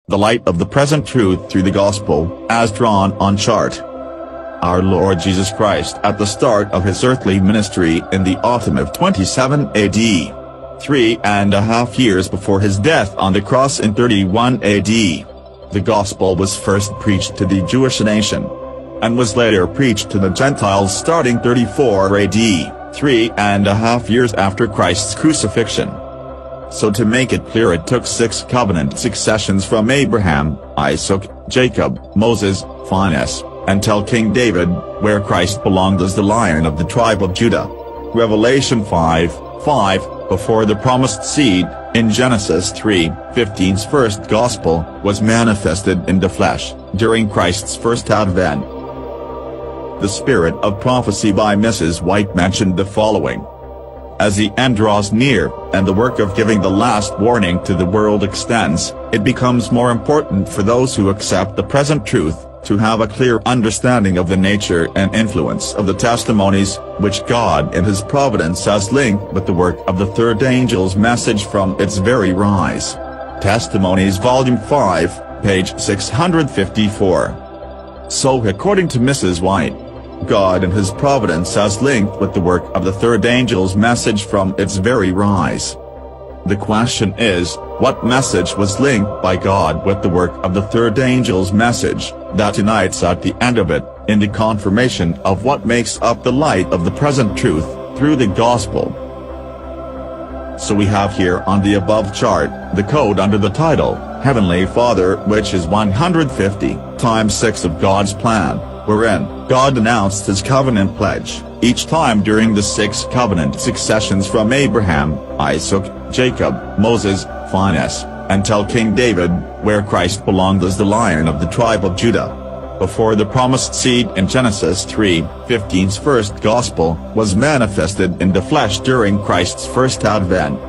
the light of the present truth through the gospel, as drawn on chart. Our Lord Jesus Christ at the start of his earthly ministry in the autumn of 27 AD. 3.5 years before his death on the cross in 31 AD. The gospel was first preached to the Jewish nation, and was later preached to the Gentiles starting 34 AD, 3.5 years after Christ's crucifixion. So to make it clear, it took 6 covenant successions from Abraham, Isaac, Jacob, Moses, Phineas, until King David, where Christ belonged as the Lion of the tribe of Judah. Revelation 5:5, before the promised seed, in Genesis 3:15's first gospel, was manifested in the flesh, during Christ's first advent. The Spirit of Prophecy by Mrs. White mentioned the following. As the end draws near, and the work of giving the last warning to the world extends, it becomes more important for those who accept the present truth, to have a clear understanding of the nature and influence of the testimonies, which God in his providence has linked with the work of the third angel's message from its very rise. Testimonies Volume 5, page 654. So according to Mrs. White, God in his providence has linked with the work of the third angel's message from its very rise. The question is, what message was linked by God with the work of the third angel's message, that unites at the end of it, in the confirmation of what makes up the light of the present truth, through the gospel. So we have here on the above chart, the code under the title, Heavenly Father, which is 150 times 6 of God's plan, wherein God announced his covenant pledge, each time during the 6 covenant successions from Abraham, Isaac, Jacob, Moses, Phineas, until King David, where Christ belonged as the Lion of the tribe of Judah. Before the promised seed in Genesis 3:15's first gospel, was manifested in the flesh during Christ's first advent.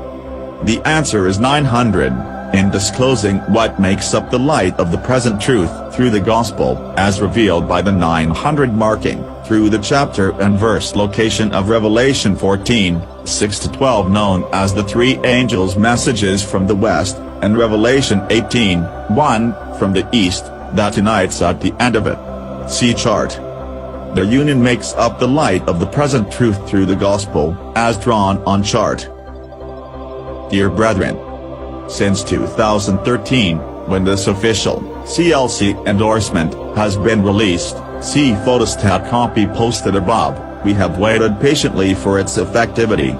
The answer is 900, in disclosing what makes up the light of the present truth, through the gospel, as revealed by the 900 marking, through the chapter and verse location of Revelation 14:6-12 known as the 3 angels' messages from the west, and Revelation 18:1, from the east, that unites at the end of it. See chart. Their union makes up the light of the present truth through the gospel, as drawn on chart. Dear brethren, since 2013, when this official CLC endorsement has been released, see photostat copy posted above, we have waited patiently for its effectivity.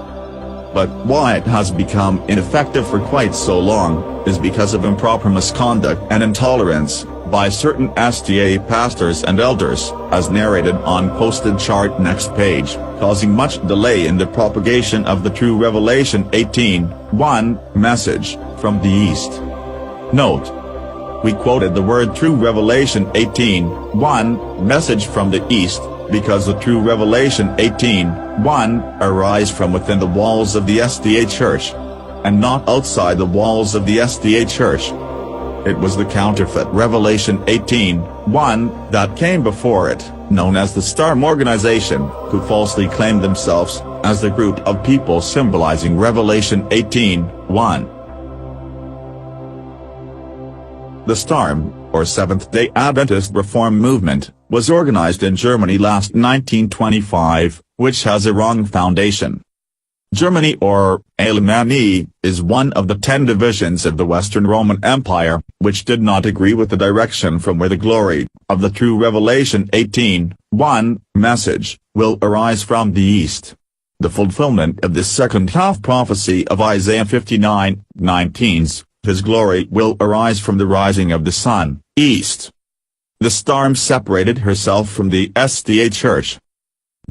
But why it has become ineffective for quite so long, is because of improper misconduct and intolerance, by certain SDA pastors and elders, as narrated on posted chart next page, causing much delay in the propagation of the true Revelation 18:1 message, from the East. Note: we quoted the word true Revelation 18:1 message from the East, because the true Revelation 18:1 arise from within the walls of the SDA Church, and not outside the walls of the SDA Church. It was the counterfeit Revelation 18:1 that came before it, known as the Storm Organization, who falsely claimed themselves as the group of people symbolizing Revelation 18:1. The Storm, or Seventh-day Adventist Reform Movement, was organized in Germany last 1925, which has a wrong foundation. Germany, or Alemannia, is one of the 10 divisions of the Western Roman Empire, which did not agree with the direction from where the glory of the true Revelation 18:1 message will arise from the East. The fulfillment of this second half prophecy of Isaiah 59:19's, his glory will arise from the rising of the sun, East. The Storm separated herself from the SDA Church,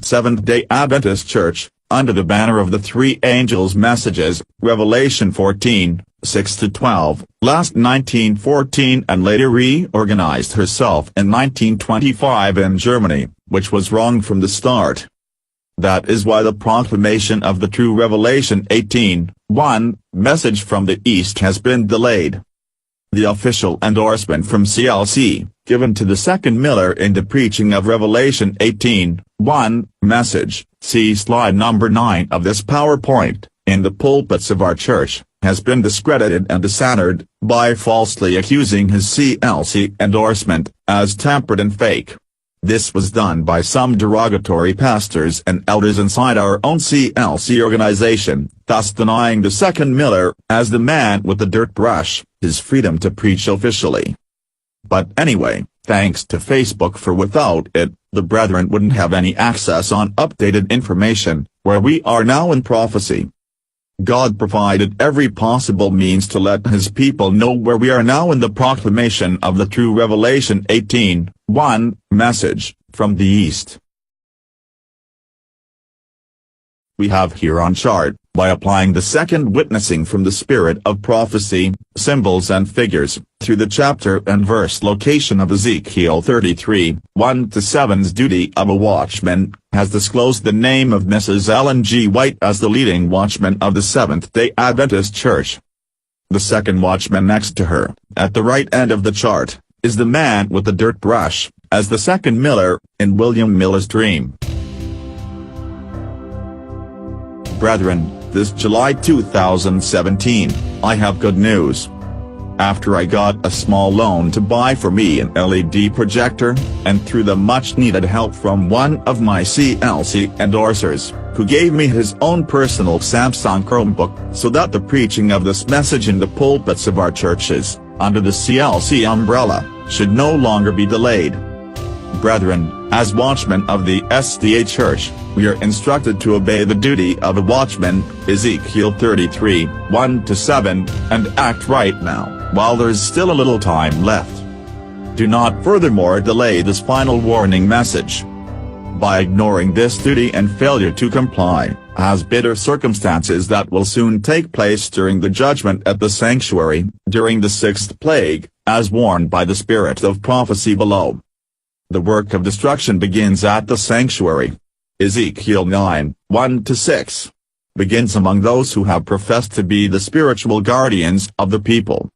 Seventh-day Adventist Church, under the banner of the 3 angels' messages, Revelation 14:6-12, last 1914, and later reorganized herself in 1925 in Germany, which was wrong from the start. That is why the proclamation of the true Revelation 18:1 message from the East has been delayed. The official endorsement from CLC, given to the second Miller in the preaching of Revelation 18:1 message, see slide number 9 of this PowerPoint, in the pulpits of our church, has been discredited and dishonored by falsely accusing his CLC endorsement as tampered and fake. This was done by some derogatory pastors and elders inside our own CLC organization, thus denying the second Miller, as the man with the dirt brush, his freedom to preach officially. But anyway, thanks to Facebook, for without it, the brethren wouldn't have any access on updated information, where we are now in prophecy. God provided every possible means to let his people know where we are now in the proclamation of the true Revelation 18:1 message, from the East. We have here on chart, by applying the second witnessing from the spirit of prophecy, symbols and figures, through the chapter and verse location of Ezekiel 33:1-7's duty of a watchman, has disclosed the name of Mrs. Ellen G. White as the leading watchman of the Seventh-day Adventist Church. The second watchman next to her, at the right end of the chart, is the man with the dirt brush, as the second Miller, in William Miller's dream. Brethren, this July 2017, I have good news. After I got a small loan to buy for me an LED projector, and through the much-needed help from one of my CLC endorsers, who gave me his own personal Samsung Chromebook, so that the preaching of this message in the pulpits of our churches, under the CLC umbrella, should no longer be delayed. Brethren, as watchmen of the SDA Church, we are instructed to obey the duty of a watchman, Ezekiel 33:1-7, and act right now, while there's still a little time left. Do not furthermore delay this final warning message. By ignoring this duty and failure to comply, as bitter circumstances that will soon take place during the judgment at the sanctuary, during the sixth plague, as warned by the spirit of prophecy below. The work of destruction begins at the sanctuary. Ezekiel 9:1-6 begins among those who have professed to be the spiritual guardians of the people.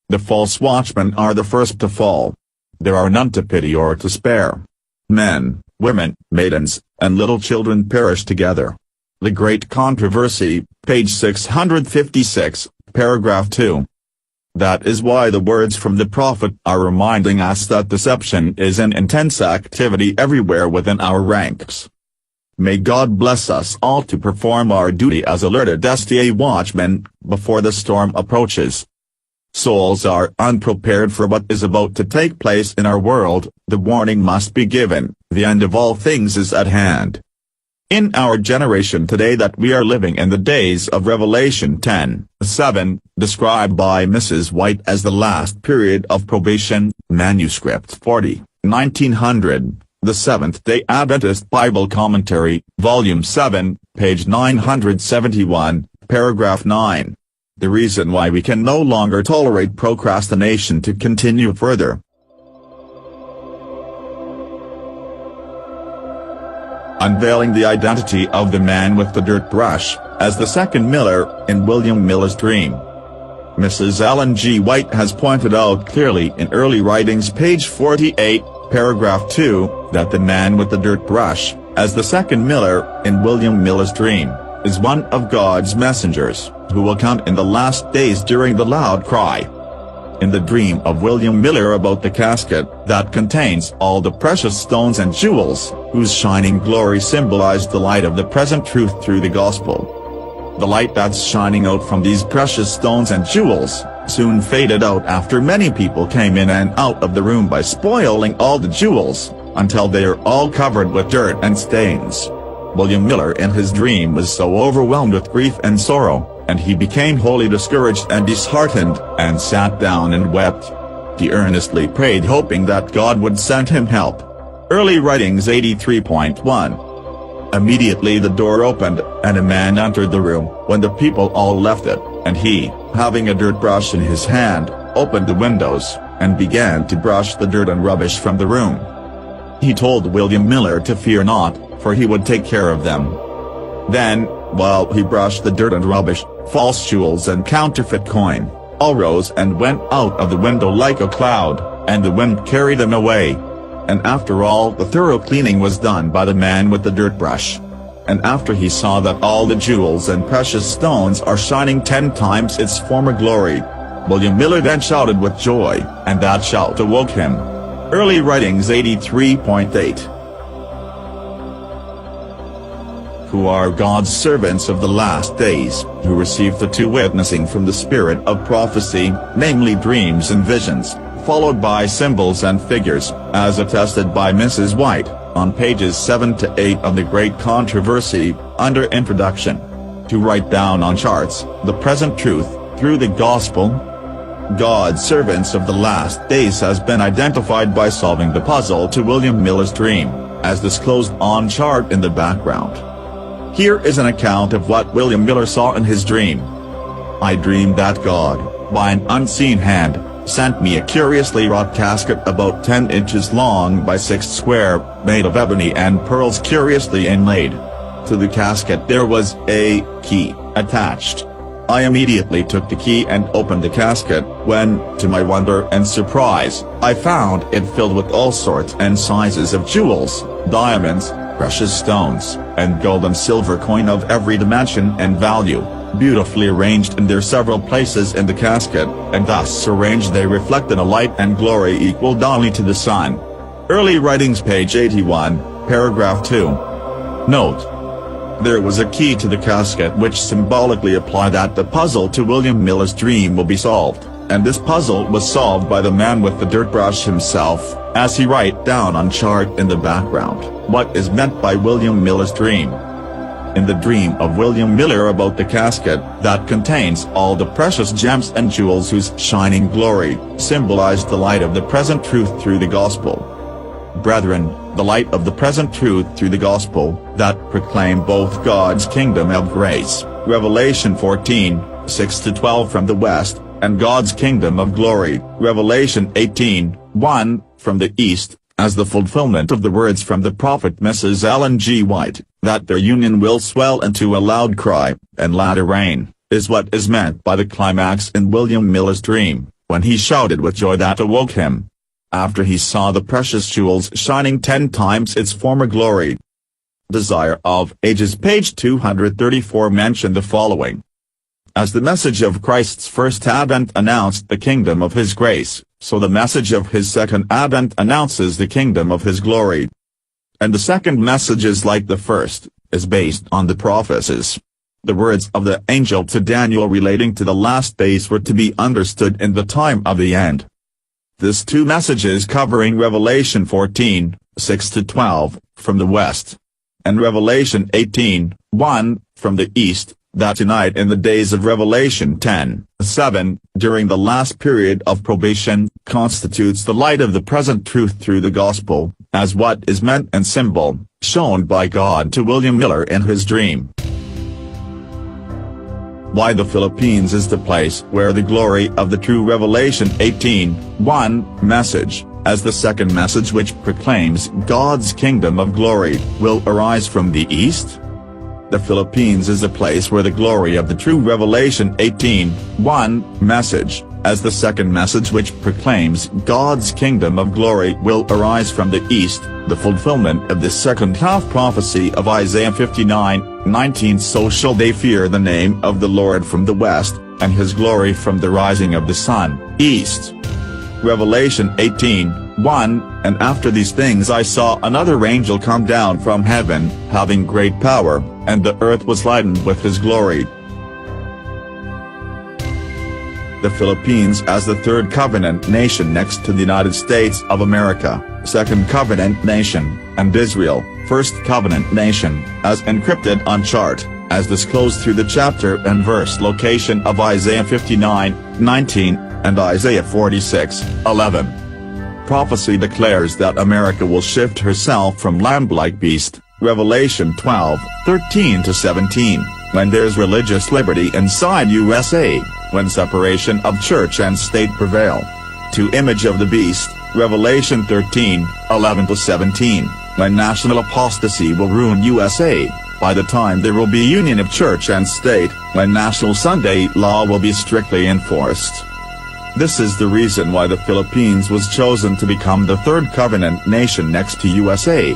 The false watchmen are the first to fall. There are none to pity or to spare. Men, women, maidens, and little children perish together. The Great Controversy, page 656, paragraph 2. That is why the words from the prophet are reminding us that deception is in intense activity everywhere within our ranks. May God bless us all to perform our duty as alerted SDA watchmen, before the storm approaches. Souls are unprepared for what is about to take place in our world. The warning must be given, the end of all things is at hand. In our generation today that we are living in the days of Revelation 10:7, described by Mrs. White as the last period of probation, manuscript 40, 1900, the Seventh-day Adventist Bible Commentary, volume 7, page 971, paragraph 9. The reason why we can no longer tolerate procrastination to continue further. Unveiling the identity of the man with the dirt brush, as the second Miller, in William Miller's dream. Mrs. Ellen G. White has pointed out clearly in early writings, page 48, paragraph 2, that the man with the dirt brush, as the second Miller, in William Miller's dream, is one of God's messengers, who will come in the last days during the loud cry. In the dream of William Miller about the casket that contains all the precious stones and jewels, whose shining glory symbolized the light of the present truth through the gospel. The light that's shining out from these precious stones and jewels, soon faded out after many people came in and out of the room by spoiling all the jewels, until they are all covered with dirt and stains. William Miller in his dream was so overwhelmed with grief and sorrow, and he became wholly discouraged and disheartened, and sat down and wept. He earnestly prayed, hoping that God would send him help. Early writings 83.1. Immediately the door opened, and a man entered the room, when the people all left it, and he, having a dirt brush in his hand, opened the windows, and began to brush the dirt and rubbish from the room. He told William Miller to fear not, for he would take care of them. Then, while he brushed the dirt and rubbish, false jewels and counterfeit coin, all rose and went out of the window like a cloud, and the wind carried them away. And after all the thorough cleaning was done by the man with the dirt brush, and after he saw that all the jewels and precious stones are shining 10 times its former glory, William Miller then shouted with joy, and that shout awoke him. Early Writings 83.8. Who are God's servants of the last days, who received the two witnessing from the spirit of prophecy, namely dreams and visions, followed by symbols and figures, as attested by Mrs. White, on pages 7 to 8 of The Great Controversy, under Introduction. To write down on charts, the present truth, through the Gospel. God's servants of the last days has been identified by solving the puzzle to William Miller's dream, as disclosed on chart in the background. Here is an account of what William Miller saw in his dream. I dreamed that God, by an unseen hand, sent me a curiously wrought casket about 10 inches long by 6 square, made of ebony and pearls curiously inlaid. To the casket there was a key attached. I immediately took the key and opened the casket, when, to my wonder and surprise, I found it filled with all sorts and sizes of jewels, diamonds, precious stones, and gold and silver coin of every dimension and value, beautifully arranged in their several places in the casket, and thus arranged they reflected a light and glory equal only to the sun. Early Writings page 81, paragraph 2. Note: there was a key to the casket which symbolically implied that the puzzle to William Miller's dream will be solved, and this puzzle was solved by the man with the dirt brush himself, as he write down on chart in the background, what is meant by William Miller's dream. In the dream of William Miller about the casket, that contains all the precious gems and jewels whose shining glory, symbolized the light of the present truth through the Gospel. Brethren, the light of the present truth through the Gospel, that proclaim both God's kingdom of grace, Revelation 14, 6-12 from the west, and God's kingdom of glory, Revelation 18, 1, from the east, as the fulfillment of the words from the prophet Mrs. Ellen G. White, that their union will swell into a loud cry, and latter rain, is what is meant by the climax in William Miller's dream, when he shouted with joy that awoke him. After he saw the precious jewels shining 10 times its former glory. Desire of Ages page 234 mentioned the following. As the message of Christ's first advent announced the kingdom of his grace, so the message of his second advent announces the kingdom of his glory. And the second message is like the first, is based on the prophecies. The words of the angel to Daniel relating to the last days were to be understood in the time of the end. This two messages covering Revelation 14, 6-12, from the west, and Revelation 18, 1, from the east, that tonight in the days of Revelation 10, 7, during the last period of probation, constitutes the light of the present truth through the Gospel, as what is meant and symbol, shown by God to William Miller in his dream. Why the Philippines is the place where the glory of the true Revelation 18, 1, message, as the second message which proclaims God's kingdom of glory, will arise from the east? The Philippines is the place where the glory of the true Revelation 18, 1, message, as the second message which proclaims God's kingdom of glory will arise from the east, the fulfillment of the second half prophecy of Isaiah 59, 19. So shall they fear the name of the Lord from the west, and his glory from the rising of the sun, east. Revelation 18, 1, and after these things I saw another angel come down from heaven, having great power, and the earth was lightened with his glory. The Philippines as the third covenant nation next to the United States of America, second covenant nation, and Israel, first covenant nation, as encrypted on chart, as disclosed through the chapter and verse location of Isaiah 59, 19, and Isaiah 46, 11. Prophecy declares that America will shift herself from lamb-like beast, Revelation 12, 13-17, when there's religious liberty inside USA, when separation of church and state prevail, to image of the beast, Revelation 13, 11-17, when national apostasy will ruin USA, by the time there will be union of church and state, when national Sunday law will be strictly enforced. This is the reason why the Philippines was chosen to become the third covenant nation next to USA.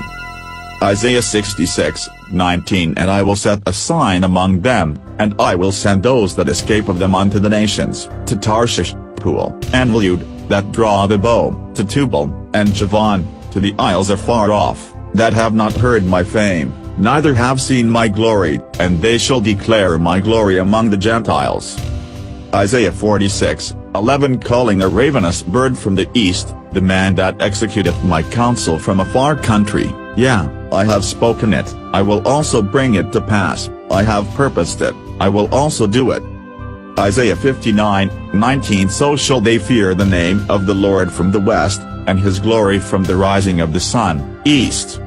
Isaiah 66:19 And I will set a sign among them, and I will send those that escape of them unto the nations, to Tarshish, Pul, and Lud, that draw the bow, to Tubal, and Javan, to the isles afar off, that have not heard my fame, neither have seen my glory, and they shall declare my glory among the Gentiles. Isaiah 46:11 Calling a ravenous bird from the east, the man that executeth my counsel from a far country, I have spoken it, I will also bring it to pass, I have purposed it, I will also do it. Isaiah 59:19 So shall they fear the name of the Lord from the west, and his glory from the rising of the sun, east.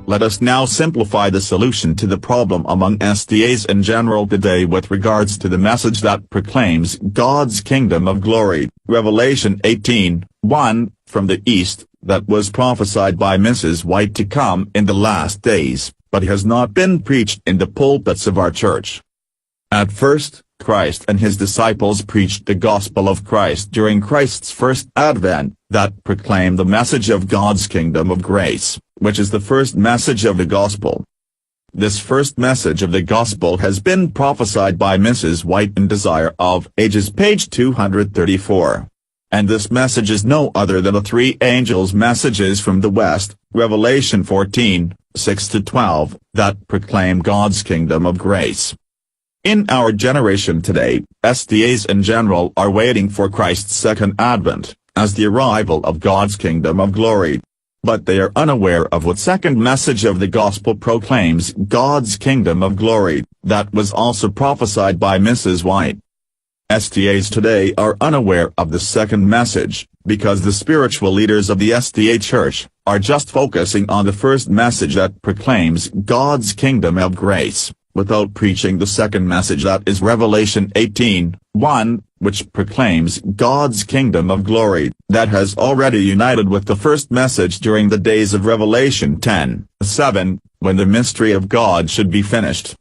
Let us now simplify the solution to the problem among SDAs in general today with regards to the message that proclaims God's kingdom of glory, Revelation 18:1, from the east, that was prophesied by Mrs. White to come in the last days, but has not been preached in the pulpits of our church. At first, Christ and his disciples preached the gospel of Christ during Christ's first advent, that proclaimed the message of God's kingdom of grace, which is the first message of the gospel. This first message of the gospel has been prophesied by Mrs. White in Desire of Ages page 234. And this message is no other than the three angels' messages from the west, Revelation 14:6-12, that proclaim God's kingdom of grace. In our generation today, SDAs in general are waiting for Christ's second advent, as the arrival of God's kingdom of glory. But they are unaware of what second message of the gospel proclaims God's kingdom of glory, that was also prophesied by Mrs. White. SDAs today are unaware of the second message, because the spiritual leaders of the SDA Church are just focusing on the first message that proclaims God's kingdom of grace, without preaching the second message that is Revelation 18:1, which proclaims God's kingdom of glory, that has already united with the first message during the days of Revelation 10:7, when the mystery of God should be finished.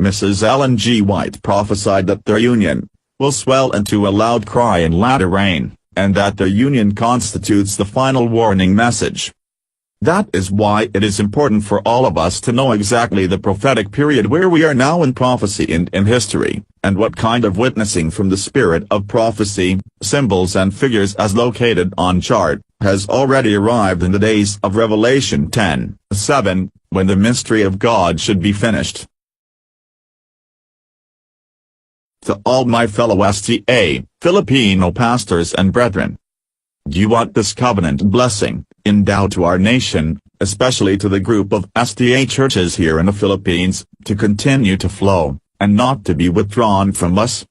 Mrs. Ellen G. White prophesied that their union will swell into a loud cry in latter rain, and that their union constitutes the final warning message. That is why it is important for all of us to know exactly the prophetic period where we are now in prophecy and in history, and what kind of witnessing from the spirit of prophecy, symbols and figures as located on chart, has already arrived in the days of Revelation 10:7, when the mystery of God should be finished. To all my fellow SDA, Filipino pastors and brethren, do you want this covenant blessing, endowed to our nation, especially to the group of SDA churches here in the Philippines, to continue to flow, and not to be withdrawn from us?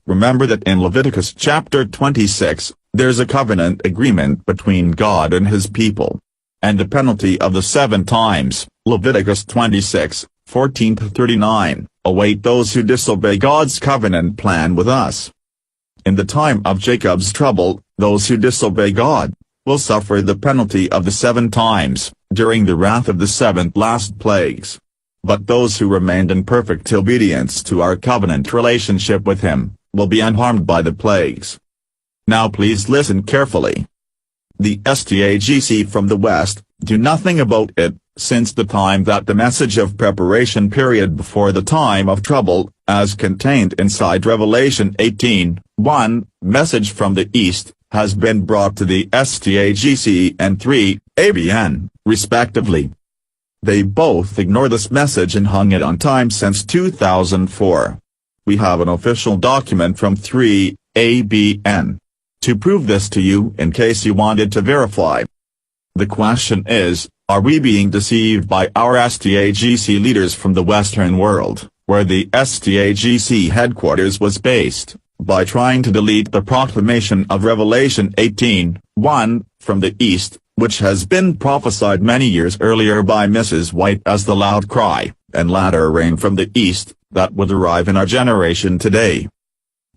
Remember that in Leviticus chapter 26, there's a covenant agreement between God and his people. And the penalty of the 7 times, Leviticus 26:14-39, await those who disobey God's covenant plan with us. In the time of Jacob's trouble, those who disobey God will suffer the penalty of the 7 times, during the wrath of the 7 last plagues. But those who remained in perfect obedience to our covenant relationship with him, will be unharmed by the plagues. Now please listen carefully. The SDAGC from the West, do nothing about it, since the time that the message of preparation period before the time of trouble, as contained inside Revelation 18:1, message from the East, has been brought to the SDAGC and 3, ABN, respectively. They both ignore this message and hung it on time since 2004. We have an official document from 3, ABN. To prove this to you in case you wanted to verify. The question is, are we being deceived by our SDAGC leaders from the Western world, where the SDAGC headquarters was based, by trying to delete the proclamation of Revelation 18:1, from the East, which has been prophesied many years earlier by Mrs. White as the loud cry, and latter rain from the East, that would arrive in our generation today?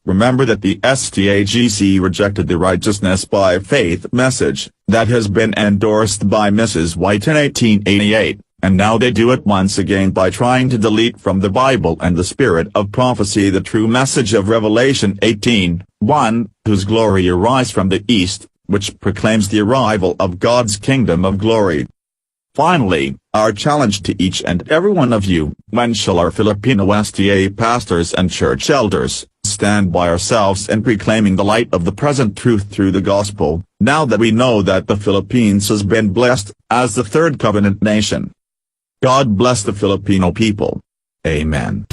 Remember that the SDAGC rejected the righteousness by faith message, that has been endorsed by Mrs. White in 1888, and now they do it once again by trying to delete from the Bible and the spirit of prophecy the true message of Revelation 18:1, whose glory arise from the East, which proclaims the arrival of God's kingdom of glory. Finally, our challenge to each and every one of you: when shall our Filipino SDA pastors and church elders stand by ourselves in proclaiming the light of the present truth through the gospel, now that we know that the Philippines has been blessed as the third covenant nation? God bless the Filipino people. Amen.